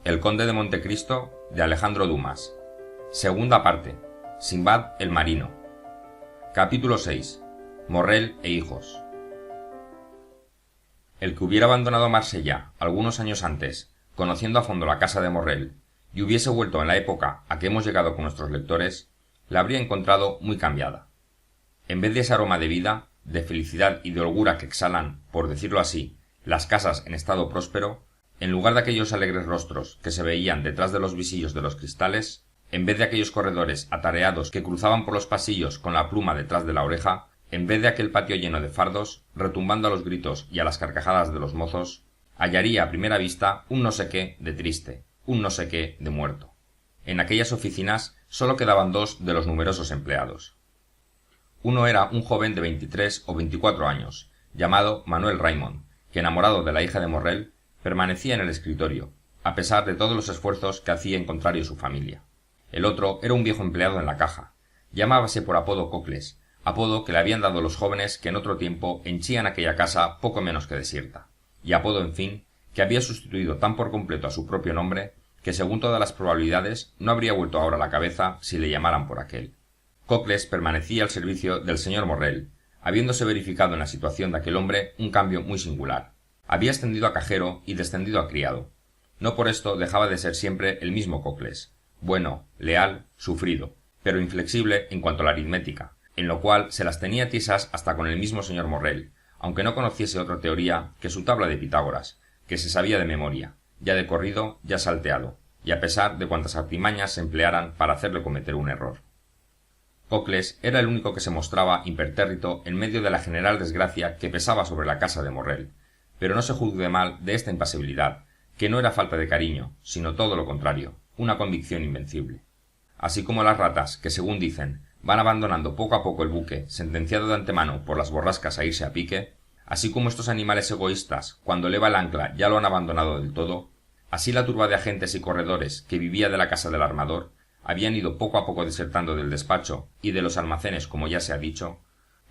El conde de Montecristo de Alejandro Dumas. Segunda parte. Sinbad el marino. Capítulo 6. Morrel e hijos. El que hubiera abandonado Marsella algunos años antes, conociendo a fondo la casa de Morrel, y hubiese vuelto en la época a que hemos llegado con nuestros lectores, la habría encontrado muy cambiada. En vez de ese aroma de vida, de felicidad y de holgura que exhalan, por decirlo así, las casas en estado próspero, en lugar de aquellos alegres rostros que se veían detrás de los visillos de los cristales, en vez de aquellos corredores atareados que cruzaban por los pasillos con la pluma detrás de la oreja, en vez de aquel patio lleno de fardos, retumbando a los gritos y a las carcajadas de los mozos, hallaría a primera vista un no sé qué de triste, un no sé qué de muerto. En aquellas oficinas sólo quedaban dos de los numerosos empleados. Uno era un joven de 23 o 24 años, llamado Manuel Raymond, que, enamorado de la hija de Morrel, permanecía en el escritorio, a pesar de todos los esfuerzos que hacía en contrario su familia. El otro era un viejo empleado en la caja. Llamábase por apodo Cocles, apodo que le habían dado los jóvenes que en otro tiempo henchían aquella casa poco menos que desierta, y apodo, en fin, que había sustituido tan por completo a su propio nombre que, según todas las probabilidades, no habría vuelto ahora a la cabeza si le llamaran por aquel. Cocles permanecía al servicio del señor Morrel, habiéndose verificado en la situación de aquel hombre un cambio muy singular. Había ascendido a cajero y descendido a criado. No por esto dejaba de ser siempre el mismo Cocles, bueno, leal, sufrido, pero inflexible en cuanto a la aritmética, en lo cual se las tenía tiesas hasta con el mismo señor Morrel, aunque no conociese otra teoría que su tabla de Pitágoras, que se sabía de memoria, ya de corrido, ya salteado, y a pesar de cuantas artimañas se emplearan para hacerle cometer un error. Cocles era el único que se mostraba impertérrito en medio de la general desgracia que pesaba sobre la casa de Morrel, pero no se juzgue mal de esta impasibilidad, que no era falta de cariño, sino todo lo contrario, una convicción invencible. Así como las ratas, que según dicen, van abandonando poco a poco el buque, sentenciado de antemano por las borrascas a irse a pique, así como estos animales egoístas, cuando eleva el ancla, ya lo han abandonado del todo, así la turba de agentes y corredores que vivía de la casa del armador habían ido poco a poco desertando del despacho y de los almacenes, como ya se ha dicho,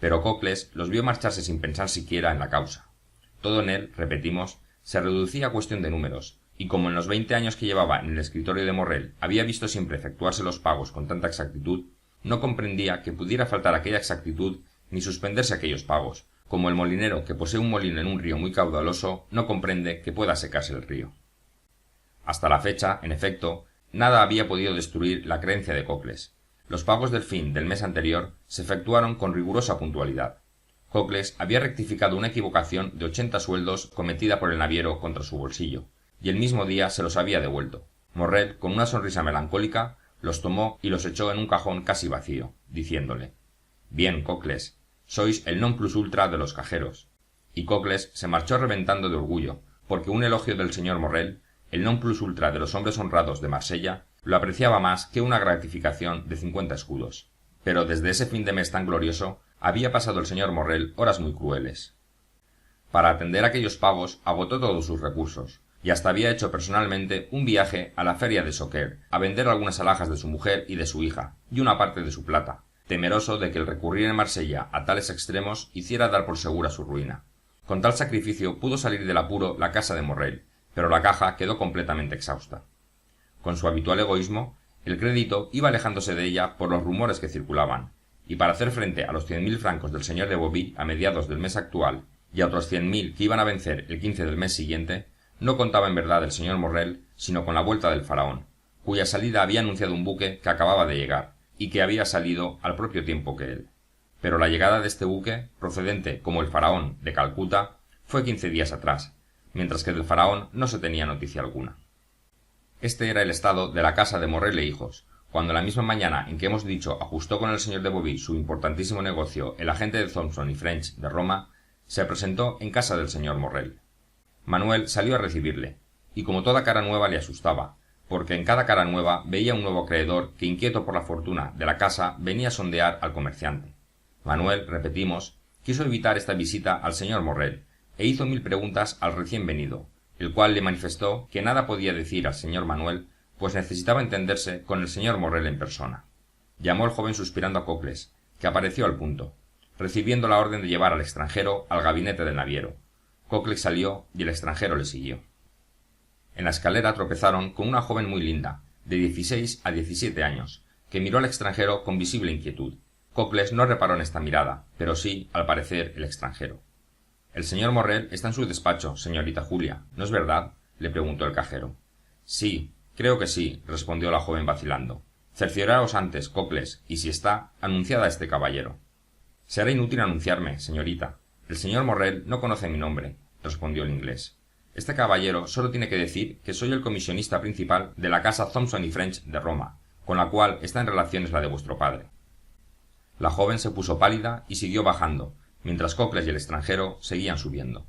pero Cocles los vio marcharse sin pensar siquiera en la causa. Todo en él, repetimos, se reducía a cuestión de números, y como en los 20 años que llevaba en el escritorio de Morrel había visto siempre efectuarse los pagos con tanta exactitud, no comprendía que pudiera faltar aquella exactitud ni suspenderse aquellos pagos, como el molinero que posee un molino en un río muy caudaloso no comprende que pueda secarse el río. Hasta la fecha, en efecto, nada había podido destruir la creencia de Cocles. Los pagos del fin del mes anterior se efectuaron con rigurosa puntualidad. Cocles había rectificado una equivocación de 80 sueldos cometida por el naviero contra su bolsillo, y el mismo día se los había devuelto. Morrel, con una sonrisa melancólica, los tomó y los echó en un cajón casi vacío, diciéndole: «Bien, Cocles, sois el non plus ultra de los cajeros». Y Cocles se marchó reventando de orgullo, porque un elogio del señor Morrel, el non plus ultra de los hombres honrados de Marsella, lo apreciaba más que una gratificación de 50 escudos. Pero desde ese fin de mes tan glorioso había pasado el señor Morrel horas muy crueles. Para atender aquellos pagos agotó todos sus recursos, y hasta había hecho personalmente un viaje a la feria de Soquer a vender algunas alhajas de su mujer y de su hija, y una parte de su plata, temeroso de que el recurrir en Marsella a tales extremos hiciera dar por segura su ruina. Con tal sacrificio pudo salir del apuro la casa de Morrel, pero la caja quedó completamente exhausta. Con su habitual egoísmo, el crédito iba alejándose de ella por los rumores que circulaban, y para hacer frente a los 100.000 francos del señor de Bobby a mediados del mes actual y a otros 100.000 que iban a vencer el 15 del mes siguiente, no contaba en verdad el señor Morrel sino con la vuelta del faraón, cuya salida había anunciado un buque que acababa de llegar y que había salido al propio tiempo que él. Pero la llegada de este buque, procedente como el faraón de Calcuta, fue 15 días atrás, mientras que del faraón no se tenía noticia alguna. Este era el estado de la casa de Morrel e hijos, cuando la misma mañana en que hemos dicho ajustó con el señor de Bobby su importantísimo negocio el agente de Thompson y French de Roma, se presentó en casa del señor Morrel. Manuel salió a recibirle, y como toda cara nueva le asustaba, porque en cada cara nueva veía un nuevo acreedor que, inquieto por la fortuna de la casa, venía a sondear al comerciante. Manuel, repetimos, quiso evitar esta visita al señor Morrel, e hizo 1000 preguntas al recién venido, el cual le manifestó que nada podía decir al señor Manuel, pues necesitaba entenderse con el señor Morrel en persona. Llamó el joven suspirando a Cocles, que apareció al punto, recibiendo la orden de llevar al extranjero al gabinete del naviero. Cocles salió y el extranjero le siguió. En la escalera tropezaron con una joven muy linda, de 16 a 17 años, que miró al extranjero con visible inquietud. Cockles no reparó en esta mirada, pero sí, al parecer, el extranjero. El señor Morrel está en su despacho, señorita Julia, ¿no es verdad?, le preguntó el cajero. Sí, creo que sí, respondió la joven vacilando. Cercioraos antes, Cockles, y si está, anunciad a este caballero. Será inútil anunciarme, señorita. El señor Morrel no conoce mi nombre, respondió el inglés. Este caballero solo tiene que decir que soy el comisionista principal de la casa Thomson y French de Roma, con la cual está en relaciones la de vuestro padre. La joven se puso pálida y siguió bajando, mientras Cockles y el extranjero seguían subiendo.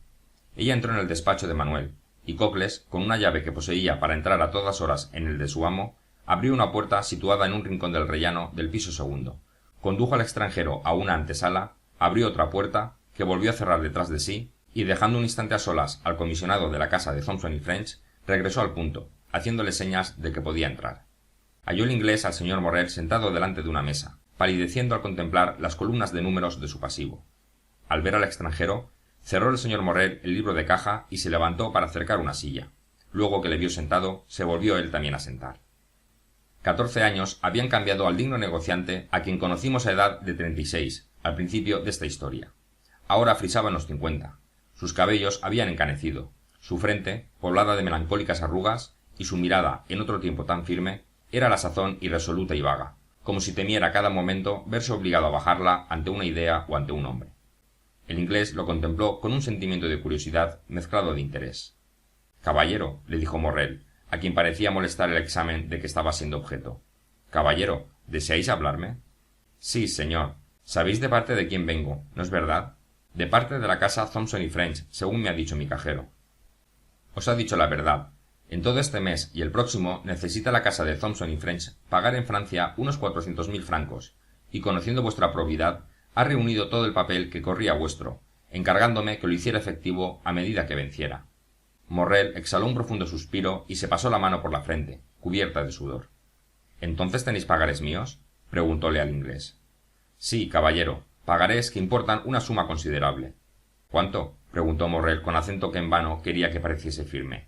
Ella entró en el despacho de Manuel, y Cockles, con una llave que poseía para entrar a todas horas en el de su amo, abrió una puerta situada en un rincón del rellano del piso segundo, condujo al extranjero a una antesala, abrió otra puerta, que volvió a cerrar detrás de sí, y dejando un instante a solas al comisionado de la casa de Thomson y French, regresó al punto, haciéndole señas de que podía entrar. Halló el inglés al señor Morrel sentado delante de una mesa, palideciendo al contemplar las columnas de números de su pasivo. Al ver al extranjero, cerró el señor Morrel el libro de caja y se levantó para acercar una silla. Luego que le vio sentado, se volvió él también a sentar. 14 años habían cambiado al digno negociante a quien conocimos a edad de 36, al principio de esta historia. Ahora frisaba en los 50. Sus cabellos habían encanecido, su frente, poblada de melancólicas arrugas, y su mirada, en otro tiempo tan firme, era a la sazón irresoluta y vaga, como si temiera cada momento verse obligado a bajarla ante una idea o ante un hombre. El inglés lo contempló con un sentimiento de curiosidad mezclado de interés. Caballero, le dijo Morrel, a quien parecía molestar el examen de que estaba siendo objeto. Caballero, ¿deseáis hablarme? Sí, señor. Sabéis de parte de quién vengo, ¿no es verdad? De parte de la casa Thomson y French, según me ha dicho mi cajero. Os ha dicho la verdad. En todo este mes y el próximo necesita la casa de Thomson y French pagar en Francia unos 400.000 francos, y conociendo vuestra probidad, ha reunido todo el papel que corría vuestro, encargándome que lo hiciera efectivo a medida que venciera. Morrel exhaló un profundo suspiro y se pasó la mano por la frente, cubierta de sudor. ¿Entonces tenéis pagares míos? Preguntóle al inglés. Sí, caballero, pagarés que importan una suma considerable. ¿Cuánto? Preguntó Morrel con acento que en vano quería que pareciese firme.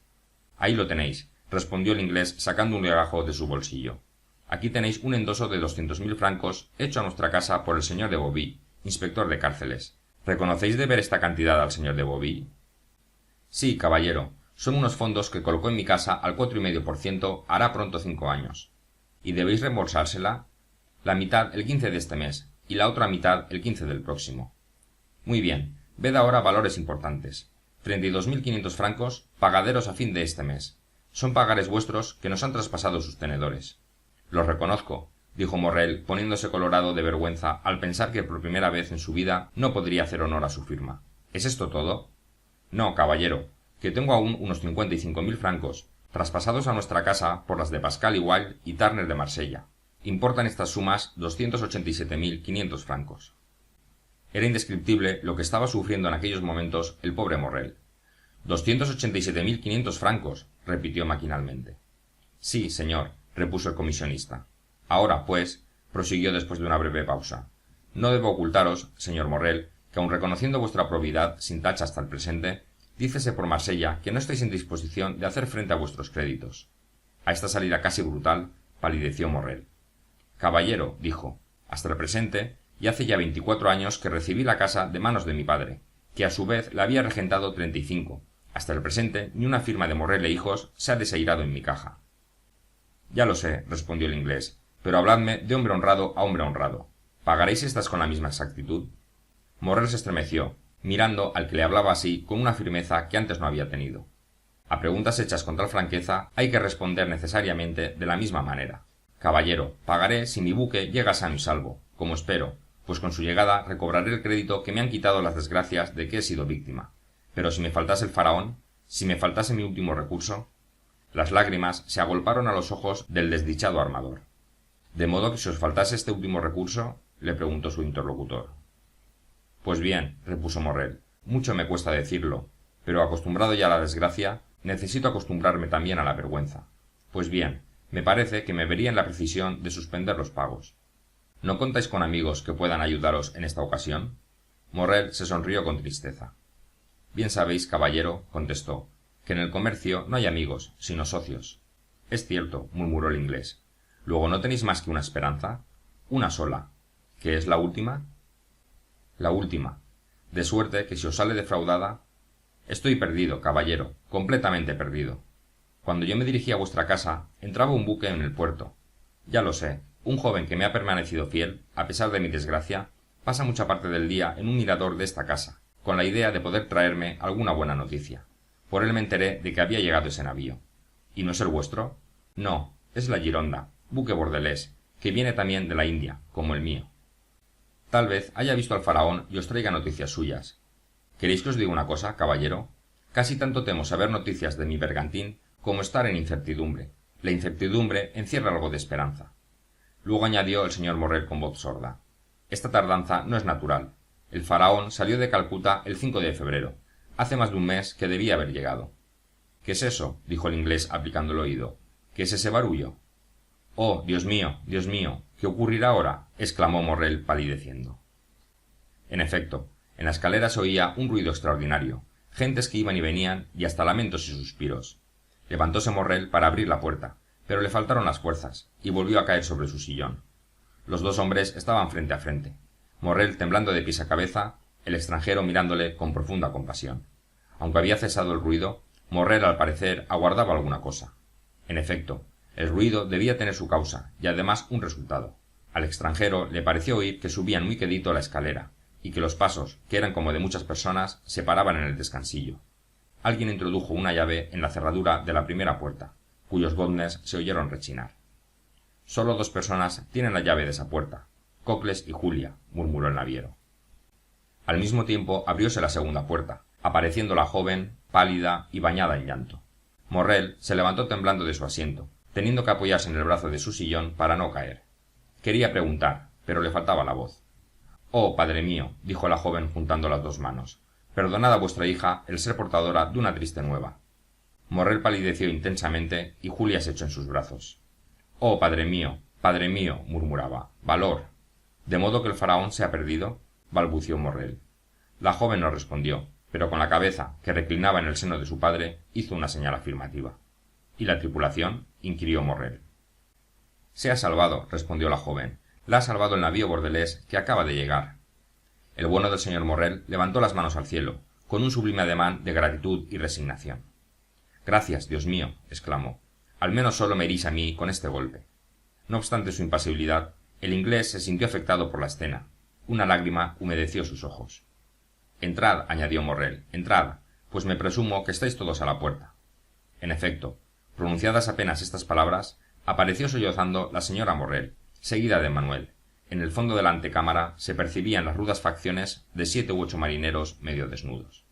Ahí lo tenéis, respondió el inglés sacando un legajo de su bolsillo. Aquí tenéis un endoso de 200.000 francos hecho a nuestra casa por el señor de Bobby, inspector de cárceles. ¿Reconocéis deber esta cantidad al señor de Bobby? Sí, caballero. Son unos fondos que colocó en mi casa al 4,5% hará pronto 5 años. ¿Y debéis reembolsársela? La mitad el 15 de este mes, y la otra mitad el 15 del próximo. Muy bien. Ved ahora valores importantes. 32.500 francos, pagaderos a fin de este mes. Son pagares vuestros que nos han traspasado sus tenedores. Los reconozco, dijo Morrel, poniéndose colorado de vergüenza al pensar que por primera vez en su vida no podría hacer honor a su firma. ¿Es esto todo? No, caballero, que tengo aún unos 55.000 francos, traspasados a nuestra casa por las de Pascal y Wilde y Turner de Marsella. Importan estas sumas 287.500 francos. Era indescriptible lo que estaba sufriendo en aquellos momentos el pobre Morrel. 287.500 francos, repitió maquinalmente. Sí, señor, repuso el comisionista. Ahora, pues, prosiguió después de una breve pausa, no debo ocultaros, señor Morrel, que aun reconociendo vuestra probidad sin tacha hasta el presente, dícese por Marsella que no estáis en disposición de hacer frente a vuestros créditos. A esta salida casi brutal, palideció Morrel. Caballero, dijo, hasta el presente, y hace ya 24 años que recibí la casa de manos de mi padre, que a su vez la había regentado 35. Hasta el presente, ni una firma de Morrel e hijos se ha desairado en mi caja. Ya lo sé, respondió el inglés, pero habladme de hombre honrado a hombre honrado. ¿Pagaréis estas con la misma exactitud? Morrel se estremeció, mirando al que le hablaba así con una firmeza que antes no había tenido. A preguntas hechas con tal franqueza hay que responder necesariamente de la misma manera. Caballero, pagaré si mi buque llega sano y salvo, como espero, pues con su llegada recobraré el crédito que me han quitado las desgracias de que he sido víctima. Pero si me faltase el faraón, si me faltase mi último recurso. Las lágrimas se agolparon a los ojos del desdichado armador. ¿De modo que si os faltase este último recurso? Le preguntó su interlocutor. Pues bien, repuso Morrel, mucho me cuesta decirlo, pero acostumbrado ya a la desgracia, necesito acostumbrarme también a la vergüenza. Pues bien, me parece que me vería en la precisión de suspender los pagos. ¿No contáis con amigos que puedan ayudaros en esta ocasión? Morrel se sonrió con tristeza. Bien sabéis, caballero, contestó, que en el comercio no hay amigos, sino socios. Es cierto, murmuró el inglés. Luego no tenéis más que una esperanza. Una sola. ¿Qué es la última? La última. De suerte que si os sale defraudada... Estoy perdido, caballero, completamente perdido. Cuando yo me dirigí a vuestra casa, entraba un buque en el puerto. Ya lo sé, un joven que me ha permanecido fiel, a pesar de mi desgracia, pasa mucha parte del día en un mirador de esta casa, con la idea de poder traerme alguna buena noticia. Por él me enteré de que había llegado ese navío. ¿Y no es el vuestro? No, es la Gironda, buque bordelés, que viene también de la India, como el mío. Tal vez haya visto al faraón y os traiga noticias suyas. ¿Queréis que os diga una cosa, caballero? Casi tanto temo saber noticias de mi bergantín como estar en incertidumbre. La incertidumbre encierra algo de esperanza. Luego añadió el señor Morrel con voz sorda. Esta tardanza no es natural. El faraón salió de Calcuta el 5 de febrero. Hace más de un mes que debía haber llegado. ¿Qué es eso? Dijo el inglés aplicando el oído. ¿Qué es ese barullo? Oh, Dios mío, ¿qué ocurrirá ahora? Exclamó Morrel palideciendo. En efecto, en la escalera se oía un ruido extraordinario, gentes que iban y venían y hasta lamentos y suspiros. Levantóse Morrel para abrir la puerta, pero le faltaron las fuerzas, y volvió a caer sobre su sillón. Los dos hombres estaban frente a frente. Morrel temblando de pies a cabeza, el extranjero mirándole con profunda compasión. Aunque había cesado el ruido, Morrel al parecer aguardaba alguna cosa. En efecto, el ruido debía tener su causa, y además un resultado. Al extranjero le pareció oír que subían muy quedito la escalera, y que los pasos, que eran como de muchas personas, se paraban en el descansillo. Alguien introdujo una llave en la cerradura de la primera puerta, cuyos goznes se oyeron rechinar. Solo dos personas tienen la llave de esa puerta, Cocles y Julia, murmuró el naviero. Al mismo tiempo abrióse la segunda puerta, apareciendo la joven, pálida y bañada en llanto. Morrel se levantó temblando de su asiento, teniendo que apoyarse en el brazo de su sillón para no caer. Quería preguntar, pero le faltaba la voz. Oh, padre mío, dijo la joven juntando las dos manos, perdonad a vuestra hija el ser portadora de una triste nueva. Morrel palideció intensamente y Julia se echó en sus brazos. Oh, padre mío, murmuraba, valor. ¿De modo que el faraón se ha perdido? Balbució Morrel. La joven no respondió, pero con la cabeza, que reclinaba en el seno de su padre, hizo una señal afirmativa. ¿Y la tripulación? inquirió Morrel. Se ha salvado, respondió la joven. La ha salvado el navío bordelés que acaba de llegar. El bueno del señor Morrel levantó las manos al cielo, con un sublime ademán de gratitud y resignación. Gracias, Dios mío, exclamó. Al menos solo me herís a mí con este golpe. No obstante su impasibilidad, el inglés se sintió afectado por la escena. Una lágrima humedeció sus ojos. Entrad, añadió Morrel, entrad, pues me presumo que estáis todos a la puerta. En efecto, pronunciadas apenas estas palabras, apareció sollozando la señora Morrel, seguida de Manuel. En el fondo de la antecámara se percibían las rudas facciones de 7 u 8 marineros medio desnudos.